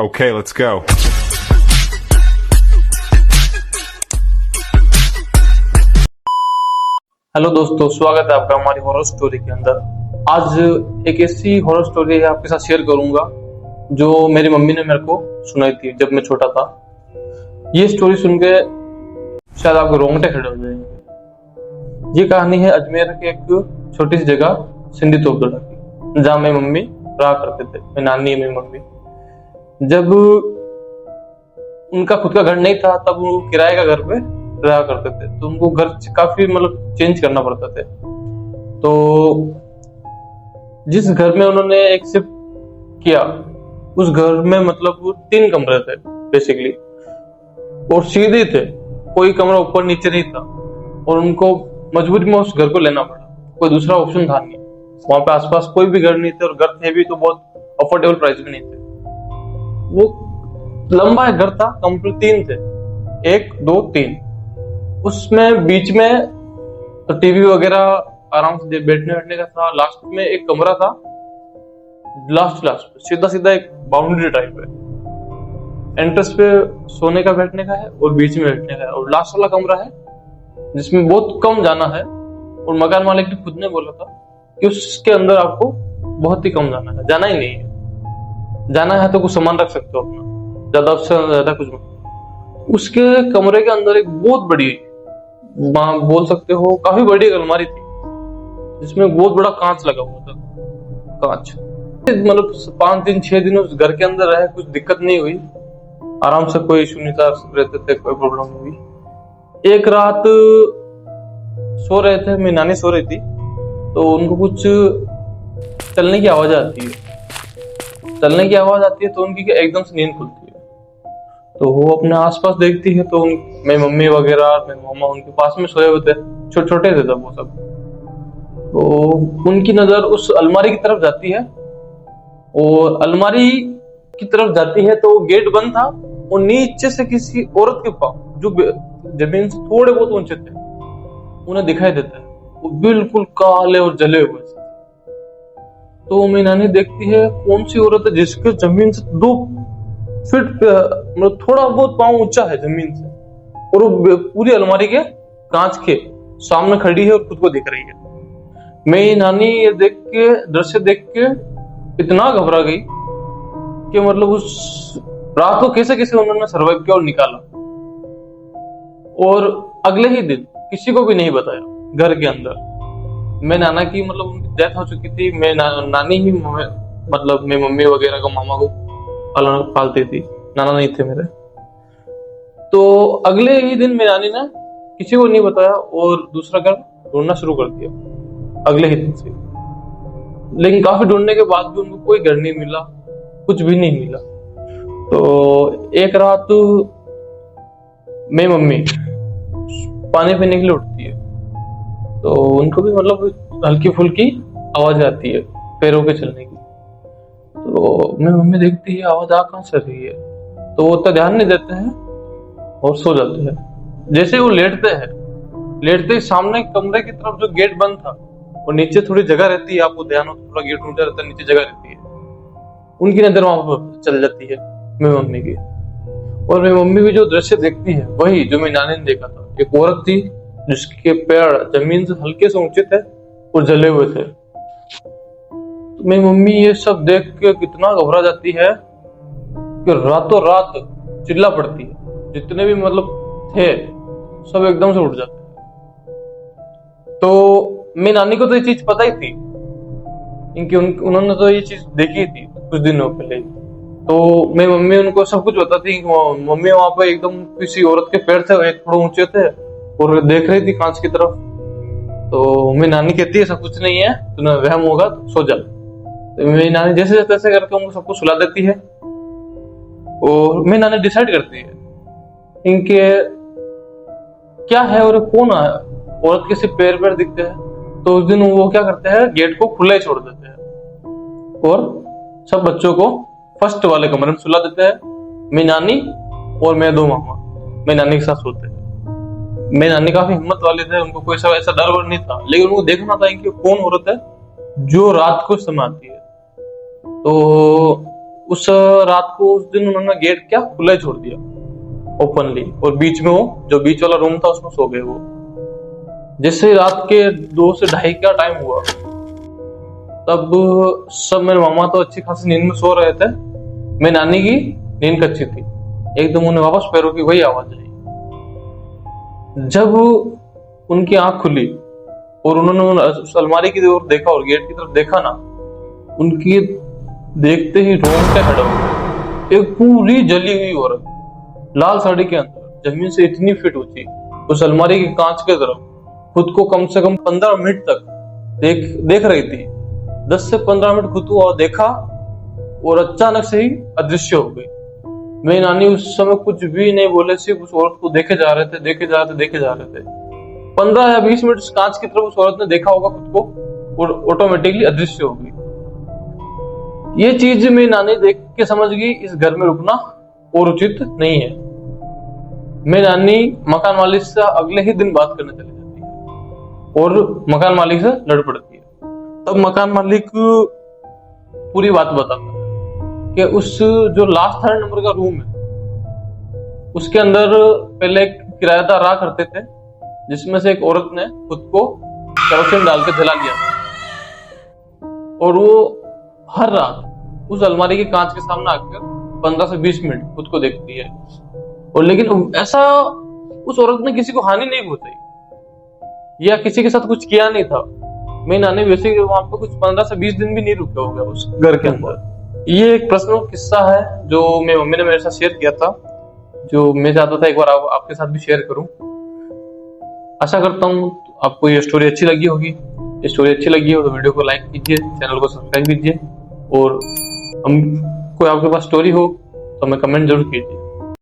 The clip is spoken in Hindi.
Okay, let's go. हेलो दोस्तों, स्वागत है आपका हमारी हॉरर स्टोरी के अंदर। आज एक ऐसी हॉरर स्टोरी आपके साथ शेयर करूंगा जो मेरी मम्मी ने मेरे को सुनाई थी जब मैं छोटा था। ये स्टोरी सुन के शायद आपको रोंगटे खड़े हो जाएंगे। ये कहानी है अजमेर के एक छोटी सी जगह सिंधी तोपदोड़ा की, जहाँ मेरी मम्मी रहा करते थे। मेरी नानी, मेरी मम्मी जब उनका खुद का घर नहीं था तब वो किराए का घर पे रहा करते थे, तो उनको घर काफी चेंज करना पड़ता थे। तो जिस घर में उन्होंने एक शिफ्ट किया, उस घर में वो 3 कमरे थे बेसिकली, और सीधे थे, कोई कमरा ऊपर नीचे नहीं था, और उनको मजबूरी में उस घर को लेना पड़ा। कोई दूसरा ऑप्शन था नहीं। वहां पे आसपास कोई भी घर नहीं थे, और घर थे भी तो बहुत अफोर्डेबल प्राइस में नहीं थे। वो लंबा घर था, कमरे 3 थे, 1 2 3। उसमें बीच में तो टीवी वगैरह आराम से बैठने बैठने का था। लास्ट में एक कमरा था, लास्ट सीधा सीधा एक बाउंड्री टाइप है। एंट्रेंस पे सोने का बैठने का है और बीच में बैठने का है, और लास्ट वाला कमरा है जिसमें बहुत कम जाना है। और मकान मालिक ने खुद ने बोला था कि उसके अंदर आपको बहुत ही कम जाना है, जाना ही नहीं है। जाना है तो कुछ सामान रख सकते हो अपना, ज्यादा से ज्यादा कुछ नहीं। उसके कमरे के अंदर एक बहुत बड़ी, बोल सकते हो काफी बड़ी एक अलमारी थी, जिसमें बहुत बड़ा कांच लगा हुआ था। कांच 5 दिन 6 दिन उस घर के अंदर रहे, कुछ दिक्कत नहीं हुई, आराम से, कोई इशू नहीं था, रहते थे, कोई प्रॉब्लम नहीं हुई। एक रात सो रहे थे, मेरी नानी सो रही थी, तो उनको कुछ चलने की आवाज आती है। चलने की आवाज आती है तो उनकी एकदम से नींद खुलती है। तो वो अपने आसपास देखती है, तो मेरी मम्मी वगैरह, मेरे मामा उनके पास में सोए हुए थे, छोटे छोटे थे तब वो सब। तो उनकी नजर उस अलमारी की तरफ जाती है, और अलमारी की तरफ जाती है तो गेट बंद था, और नीचे से किसी औरत के पांव जो जमीन से थोड़े बहुत ऊंचे थे उन्हें दिखाई देता है। वो बिल्कुल काले और जले हुए। तो मेरी नानी देखती है कौन सी औरत है जिसके जमीन से 2 फीट थोड़ा बहुत पांव ऊंचा है जमीन से, और वो पूरी अलमारी के कांच के सामने खड़ी है और खुद को दिख रही है। मेरी नानी ये दृश्य देख के इतना घबरा गई कि उस रात को कैसे कैसे उन्होंने सर्वाइव किया और निकाला। और अगले ही दिन किसी को भी नहीं बताया घर के अंदर। मैं नाना की उनकी डेथ हो चुकी थी। मैं नानी ही मेरी मम्मी वगैरह को, मामा को पालती थी, नाना नहीं थे मेरे। तो अगले ही दिन मेरी नानी ने किसी को नहीं बताया और दूसरा घर ढूंढना शुरू कर दिया अगले ही दिन से। लेकिन काफी ढूंढने के बाद भी उनको कोई घर नहीं मिला, कुछ भी नहीं मिला। तो एक रात मेरी मम्मी पानी पीने के लिए उठती है, तो उनको भी हल्की फुल्की आवाज आती है पैरों के चलने की। तो मेरी मम्मी देखती है आवाज आ कहां से रही है, तो वो उतना ध्यान नहीं देते हैं और सो जाते हैं। जैसे वो लेटते ही सामने कमरे की तरफ जो गेट बंद था, और नीचे थोड़ी जगह रहती है, आपको ध्यान हो, थोड़ा गेट ऊंचा रहता है, नीचे जगह रहती है, उनकी नजर वहां पर चल जाती है मेरी मम्मी की। और मेरी मम्मी भी जो दृश्य देखती है वही जो मेरी नानी ने देखा था। एक औरत थी जिसके पैर जमीन से हल्के से ऊंचे थे और जले हुए थे। तो मेरी मम्मी ये सब देख के कितना घबरा जाती है कि रातों रात चिल्ला पड़ती है। जितने भी थे सब एकदम से उठ जाते हैं। तो मेरी नानी को तो ये चीज पता ही थी, क्योंकि उन्होंने तो ये चीज देखी थी कुछ दिनों पहले। तो मेरी मम्मी उनको सब कुछ बताती कि मम्मी वहां पे एकदम किसी औरत के पैर थे, एक थोड़ा ऊंचे थे, और देख रही थी कांच की तरफ। तो मेरी नानी कहती है सब कुछ नहीं है, तुम्हें वहम होगा, तो सो जा। तो मेरी नानी जैसे तैसे करके उनको सबको सुला देती है, और मेरी नानी डिसाइड करती है इनके क्या है और कौन है। औरत के सिर्फ पैर दिखते हैं। तो उस दिन वो क्या करते हैं, गेट को खुला ही छोड़ देते हैं और सब बच्चों को फर्स्ट वाले कमरे में सुला देते हैं। मेरी नानी और मेरे 2 मामा मेरी नानी के साथ सोते हैं। मेरी नानी काफी हिम्मत वाले थे, उनको कोई ऐसा डर वर नहीं था, लेकिन उनको देखना था कि कौन औरत है जो रात को समय आती है। तो उस रात को उस दिन उन्होंने गेट क्या खुला ही छोड़ दिया ओपनली, और बीच में वो जो बीच वाला रूम था उसमें सो गए वो। जैसे रात के 2 से 2:30 का टाइम हुआ, तब सब मेरे मामा तो अच्छी खासी नींद में सो रहे थे, मेरी नानी की नींद कच्ची थी। एकदम उन्हें वापस पैरों की वही आवाज आई। जब उनकी आंख खुली और उन्होंने उस अलमारी की ओर देखा और गेट की तरफ देखा ना, उनकी देखते ही रोंगटे खड़े हो गए। एक पूरी जली हुई औरत लाल साड़ी के अंदर जमीन से इतनी फीट ऊंची उस अलमारी के कांच के तरफ खुद को कम से कम 15 मिनट तक देख रही थी। 10 से 15 मिनट खुद को देखा और अचानक से ही अदृश्य हो गई। मेरी नानी उस समय कुछ भी नहीं बोले, सिर्फ उस औरत को देखे जा रहे थे। 15 या 20 मिनट उस कांच की तरफ उस औरत ने देखा होगा खुद को और ऑटोमेटिकली अदृश्य हो गई। ये चीज मेरी नानी देख के समझ गई इस घर में रुकना और उचित नहीं है। मेरी नानी मकान मालिक से अगले ही दिन बात करने चली जाती है और मकान मालिक से लड़ पड़ती है। तब मकान मालिक पूरी बात बताता है कि उस जो लास्ट 3rd नंबर का रूम है उसके अंदर पहले एक किराएदार रहा करते थे, जिसमें से एक औरत ने खुद को केरोसिन डाल के जला लिया और वो हर रात उस अलमारी के कांच के सामने आकर 15 से 20 मिनट खुद को देखती है। और लेकिन ऐसा उस औरत ने किसी को हानि नहीं पहुंचाई या किसी के साथ कुछ किया नहीं था। मेरी नानी वैसे वहां पे कुछ 15 से 20 दिन भी नहीं रुके हो गया उस घर के अंदर। ये एक पर्सनल किस्सा है जो मेरी मम्मी ने मेरे साथ शेयर किया था, जो मैं चाहता था एक बार आपके साथ भी शेयर करूं। आशा करता हूं आपको ये स्टोरी अच्छी लगी होगी। ये स्टोरी अच्छी लगी हो तो वीडियो को लाइक कीजिए, चैनल को सब्सक्राइब कीजिए और हम कोई आपके पास स्टोरी हो तो हमें कमेंट जरूर कीजिए।